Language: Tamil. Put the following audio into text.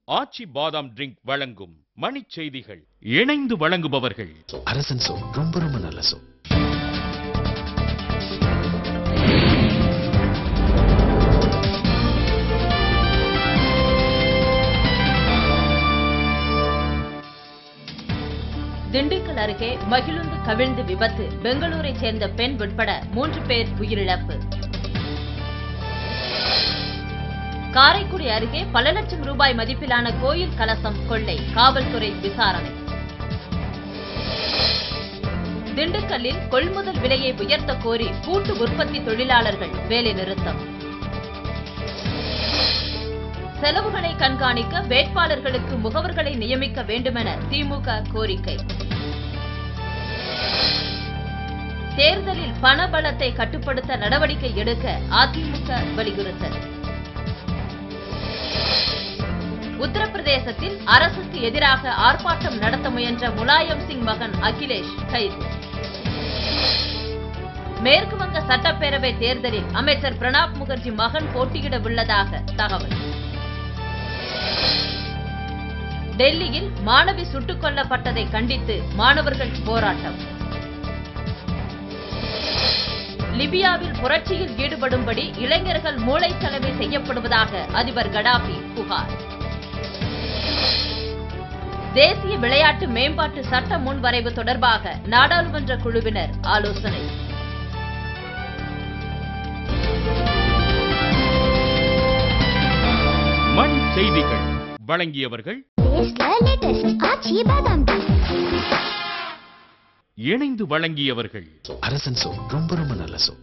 ஆச்சி பாதாம் ட்ரிங்க் வழங்கும் மணிச் செய்திகள். இணைந்து வழங்குபவர்கள் அரசன் சோப். ரொம்ப ரொம்ப நல்ல சோப். திண்டுக்கல் அருகே மகிழுந்து கவிழ்ந்து விபத்து. பெங்களூரை சேர்ந்த பெண் உட்பட 3 பேர் உயிரிழப்பு. காரைக்குடி அருகே பல லட்சம் ரூபாய் மதிப்பிலான கோயில் கலசம் கொள்ளை. காவல்துறை விசாரணை. திண்டுக்கல்லில் கொள்முதல் விலையை உயர்த்த கோரி பூட்டு உற்பத்தி தொழிலாளர்கள் வேலை நிறுத்தம். செலவுகளை கண்காணிக்க வேட்பாளர்களுக்கு முகவர்களை நியமிக்க வேண்டுமென திமுக கோரிக்கை. தேர்தலில் பணபலத்தை கட்டுப்படுத்த நடவடிக்கை எடுக்க அதிமுக வலியுறுத்தல். உத்தரப்பிரதேசத்தில் அரசுக்கு எதிராக ஆர்ப்பாட்டம் நடத்த முயன்ற முலாயம் சிங் மகன் அகிலேஷ் கைது. மேற்கு வங்க சட்டப்பேரவை தேர்தலில் அமைச்சர் பிரணாப் முகர்ஜி மகன் போட்டியிட உள்ளதாக தகவல். டெல்லியில் மாணவி சுட்டுக் கொல்லப்பட்டதை கண்டித்து மாணவர்கள் போராட்டம். லிபியாவில் புரட்சியில் ஈடுபடும்படி இளைஞர்கள் மூளைச்சலவை செய்யப்படுவதாக அதிபர் கடாபி புகார். தேசிய விளையாட்டு மேம்பாட்டு சட்ட முன்வரைவு தொடர்பாக நாடாளுமன்ற குழுவினர் ஆலோசனை. மணிச் செய்திகள் வழங்கியவர்கள் இணைந்து வழங்கியவர்கள் அரசன் சோப். ரொம்ப ரொம்ப நல்ல சோப்.